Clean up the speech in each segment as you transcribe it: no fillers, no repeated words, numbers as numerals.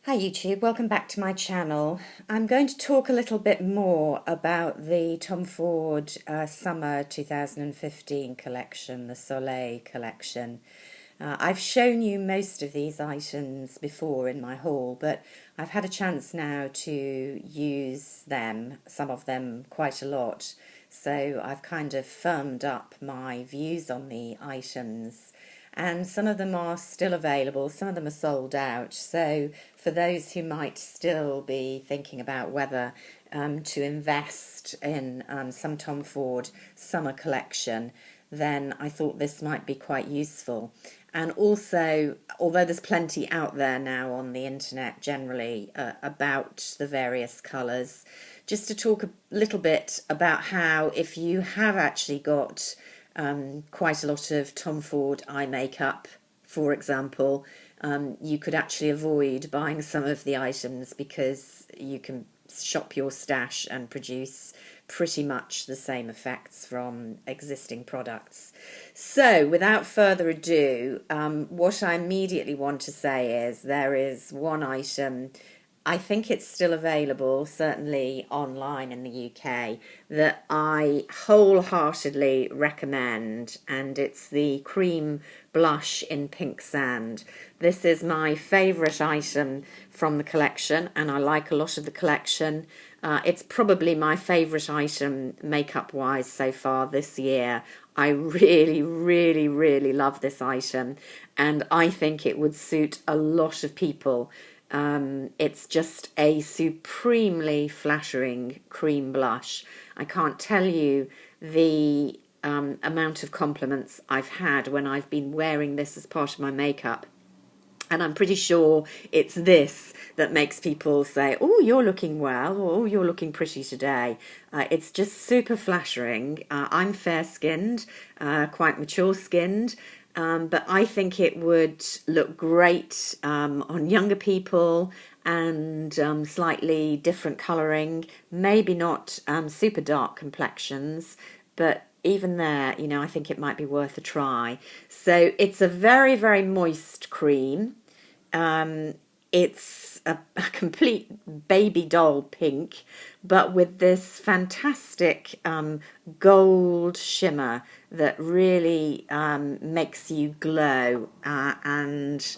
Hi YouTube, welcome back to my channel. I'm going to talk a little bit more about the Tom Ford Summer 2015 collection, the Soleil collection. I've shown you most of these items before in my haul, but I've had a chance now to use them, some of them quite a lot. So I've kind of firmed up my views on the items, and some of them are still available, some of them are sold out. So for those who might still be thinking about whether to invest in some Tom Ford summer collection, then I thought this might be quite useful. And also, although there's plenty out there now on the internet generally about the various colours, just to talk a little bit about how, if you have actually got quite a lot of Tom Ford eye makeup, for example, you could actually avoid buying some of the items because you can shop your stash and produce pretty much the same effects from existing products. So without further ado, what I immediately want to say is there is one item, I think it's still available, certainly online in the UK, that I wholeheartedly recommend, and it's the cream blush in Pink Sand. This is my favourite item from the collection, and I like a lot of the collection. It's probably my favourite item makeup-wise so far this year. I really, really, really love this item, and I think it would suit a lot of people. It's just a supremely flattering cream blush. I can't tell you the amount of compliments I've had when I've been wearing this as part of my makeup. And I'm pretty sure it's this that makes people say, oh, you're looking well, or oh, you're looking pretty today. It's just super flattering. I'm fair-skinned, quite mature-skinned, but I think it would look great on younger people and slightly different colouring, maybe not super dark complexions, but even there, you know, I think it might be worth a try. So it's a very, very moist cream. It's a complete baby doll pink, but with this fantastic gold shimmer that really makes you glow. And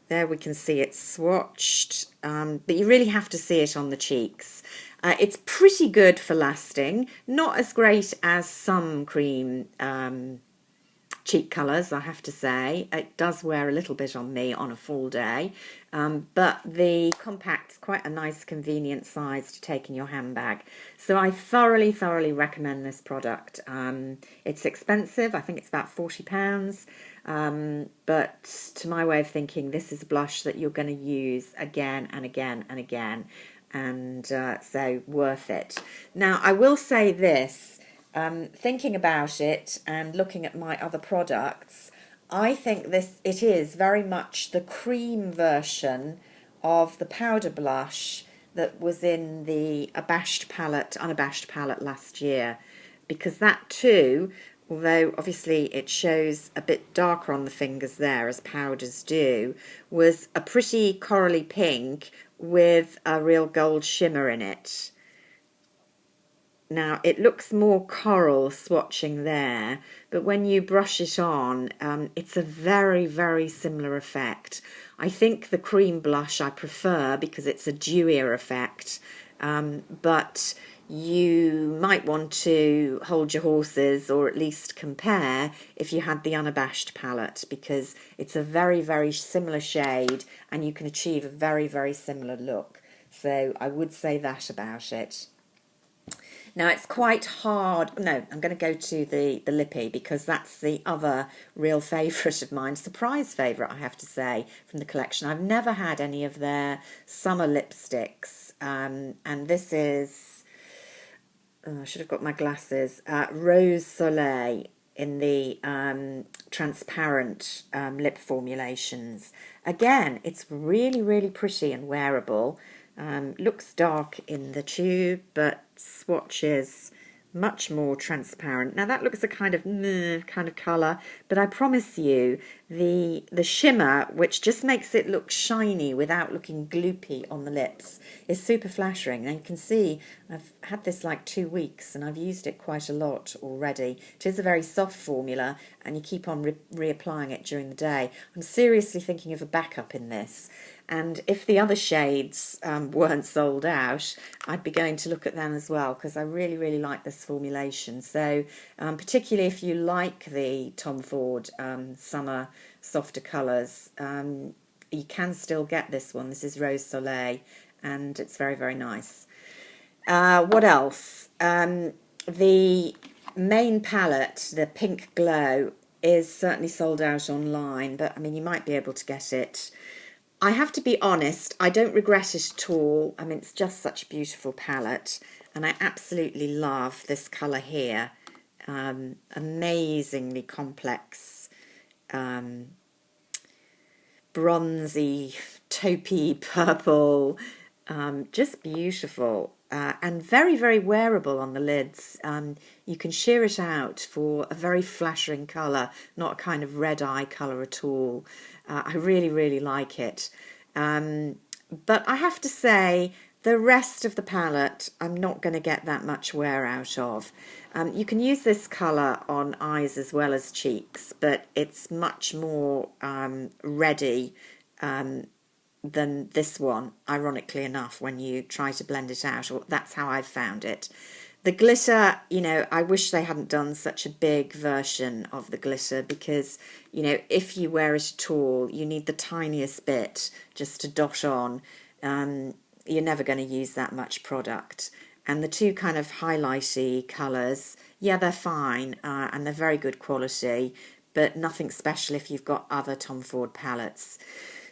there we can see it swatched, but you really have to see it on the cheeks. It's pretty good for lasting, not as great as some cream cheek colours, I have to say. It does wear a little bit on me on a full day, but the compact's quite a nice convenient size to take in your handbag. So I thoroughly, thoroughly recommend this product. It's expensive, I think it's about £40, but to my way of thinking, this is a blush that you're going to use again and again and again, and so worth it. Now I will say this, thinking about it and looking at my other products, I think it is very much the cream version of the powder blush that was in the Unabashed palette last year, because that too, although obviously it shows a bit darker on the fingers there as powders do, was a pretty corally pink with a real gold shimmer in it. Now, it looks more coral swatching there, but when you brush it on, it's a very, very similar effect. I think the cream blush I prefer because it's a dewier effect, but you might want to hold your horses or at least compare if you had the Unabashed palette, because it's a very, very similar shade and you can achieve a very, very similar look. So I would say that about it. Now it's quite hard. No, I'm going to go to the lippy because that's the other real favourite of mine, surprise favourite I have to say, from the collection. I've never had any of their summer lipsticks, and this is, oh, I should have got my glasses, Rose Soleil in the transparent lip formulations. Again, it's really, really pretty and wearable. Looks dark in the tube, but swatches much more transparent. Now that looks a kind of colour, but I promise you the shimmer, which just makes it look shiny without looking gloopy on the lips, is super flattering. Now you can see I've had this like 2 weeks and I've used it quite a lot already. It is a very soft formula and you keep on reapplying it during the day. I'm seriously thinking of a backup in this. And if the other shades weren't sold out, I'd be going to look at them as well, because I really, really like this formulation. So particularly if you like the Tom Ford summer softer colours, you can still get this one. This is Rose Soleil, and it's very, very nice. What else? The main palette, the Pink Glow, is certainly sold out online, but I mean, you might be able to get it. I have to be honest, I don't regret it at all. I mean, it's just such a beautiful palette, and I absolutely love this colour here. Amazingly complex, bronzy, taupey purple, just beautiful. And very, very wearable on the lids. You can sheer it out for a very flattering colour, not a kind of red eye colour at all. I really, really like it. But I have to say, the rest of the palette, I'm not going to get that much wear out of. You can use this colour on eyes as well as cheeks, but it's much more ready than this one, ironically enough, when you try to blend it out, or that's how I've found it. The glitter, you know, I wish they hadn't done such a big version of the glitter, because, you know, if you wear it at all, you need the tiniest bit just to dot on. You're never going to use that much product. And the two kind of highlighty colours, yeah, they're fine, and they're very good quality, but nothing special if you've got other Tom Ford palettes.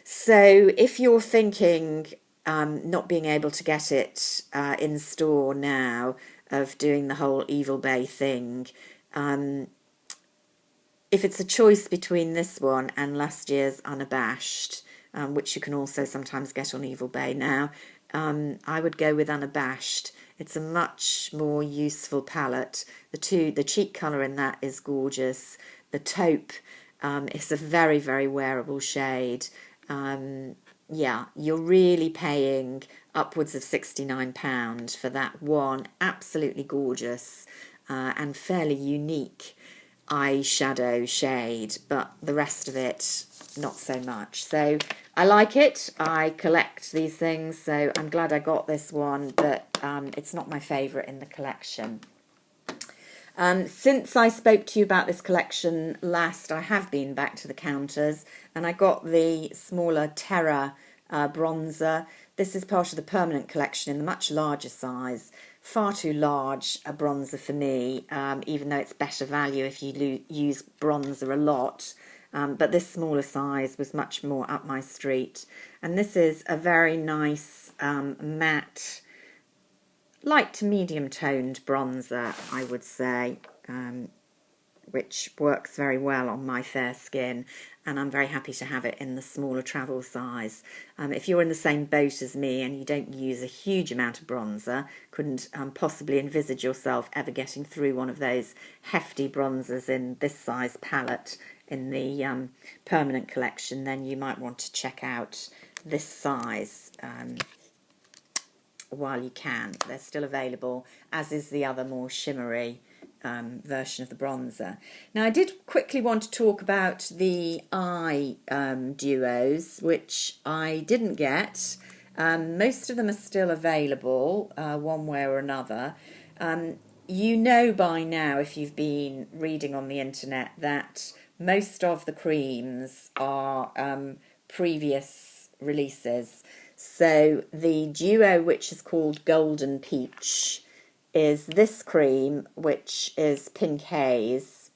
So if you're thinking not being able to get it in store now, of doing the whole Evil Bay thing, if it's a choice between this one and last year's Unabashed, which you can also sometimes get on Evil Bay now, I would go with Unabashed. It's a much more useful palette. The cheek colour in that is gorgeous. The taupe is a very, very wearable shade. Yeah, you're really paying upwards of £69 for that one absolutely gorgeous and fairly unique eyeshadow shade, but the rest of it not so much. So I like it. I collect these things, so I'm glad I got this one, but it's not my favourite in the collection. Since I spoke to you about this collection last, I have been back to the counters, and I got the smaller Terra bronzer. This is part of the permanent collection in the much larger size. Far too large a bronzer for me, even though it's better value if you use bronzer a lot. But this smaller size was much more up my street. And this is a very nice matte, light to medium toned bronzer, I would say, which works very well on my fair skin, and I'm very happy to have it in the smaller travel size. If you're in the same boat as me and you don't use a huge amount of bronzer, couldn't possibly envisage yourself ever getting through one of those hefty bronzers in this size palette in the permanent collection, then you might want to check out this size while you can. They're still available, as is the other more shimmery version of the bronzer. Now, I did quickly want to talk about the eye duos, which I didn't get. Most of them are still available, one way or another. You know by now, if you've been reading on the internet, that most of the creams are previous releases. So the duo, which is called Golden Peach, is this cream, which is Pink Haze.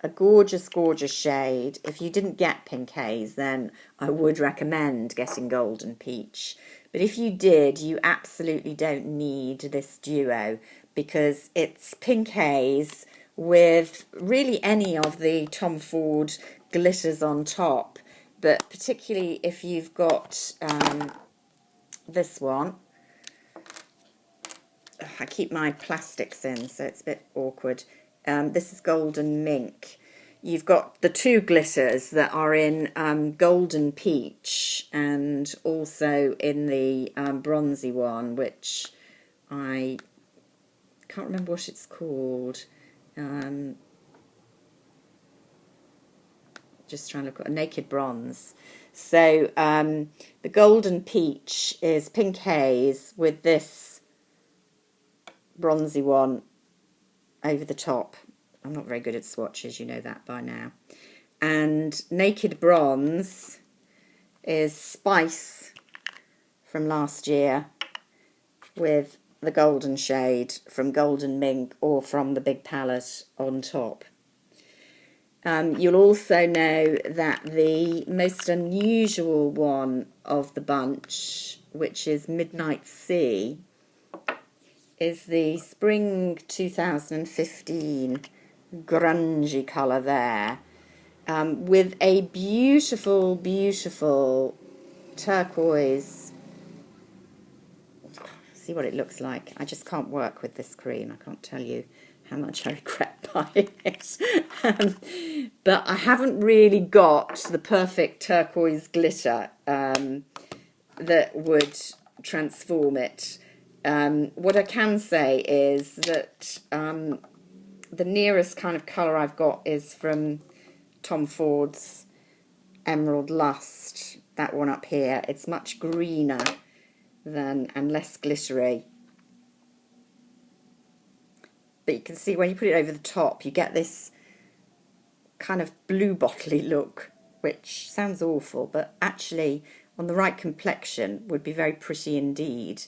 A gorgeous, gorgeous shade. If you didn't get Pink Haze, then I would recommend getting Golden Peach. But if you did, you absolutely don't need this duo, because it's Pink Haze with really any of the Tom Ford glitters on top. But particularly if you've got this one. I keep my plastics in, so it's a bit awkward. This is Golden Mink. you've got the two glitters that are in Golden Peach and also in the bronzy one, which I can't remember what it's called. Just trying to look at a Naked Bronze. So the Golden Peach is pink haze with this bronzy one over the top. I'm not very good at swatches, you know that by now. And Naked Bronze is Spice from last year with the golden shade from Golden Mink or from the big palette on top. You'll also know that the most unusual one of the bunch, which is Midnight Sea, is the Spring 2015 grungy colour there, with a beautiful, beautiful turquoise. See what it looks like. I just can't work with this cream. I can't tell you how much I regret buying it. But I haven't really got the perfect turquoise glitter that would transform it. What I can say is that the nearest kind of colour I've got is from Tom Ford's Emerald Lust, that one up here. It's much greener than and less glittery. But you can see when you put it over the top, you get this kind of blue bottley look, which sounds awful, but actually on the right complexion would be very pretty indeed.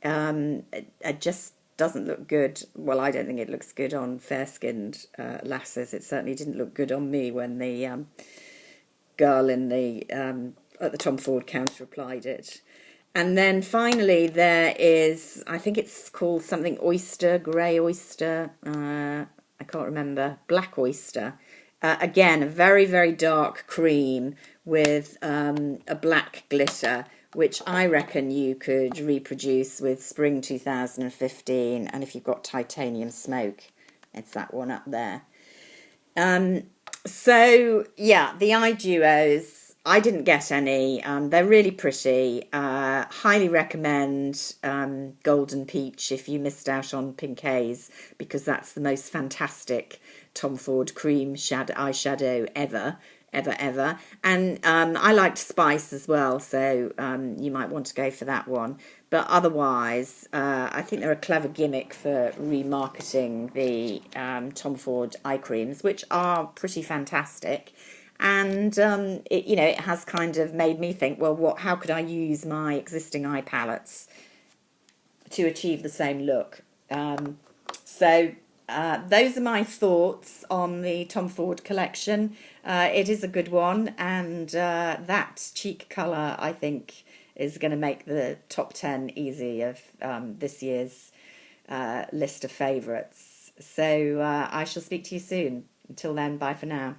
It just doesn't look good. Well, I don't think it looks good on fair-skinned lasses. It certainly didn't look good on me when the girl in the at the Tom Ford counter applied it. And then finally there is, I think it's called something oyster, grey oyster, I can't remember, black oyster. Again, a very, very dark cream with a black glitter, which I reckon you could reproduce with Spring 2015. And if you've got Titanium Smoke, it's that one up there. So, yeah, the eye duos, I didn't get any. They're really pretty. Highly recommend Golden Peach if you missed out on Pink Haze, because that's the most fantastic Tom Ford cream eyeshadow ever. And I liked Spice as well, so you might want to go for that one. But otherwise, I think they're a clever gimmick for remarketing the Tom Ford eye creams, which are pretty fantastic. And it has kind of made me think, well, how could I use my existing eye palettes to achieve the same look? So those are my thoughts on the Tom Ford collection. It is a good one, and that cheek colour, I think, is going to make the top 10 easy of this year's list of favourites. So I shall speak to you soon. Until then, bye for now.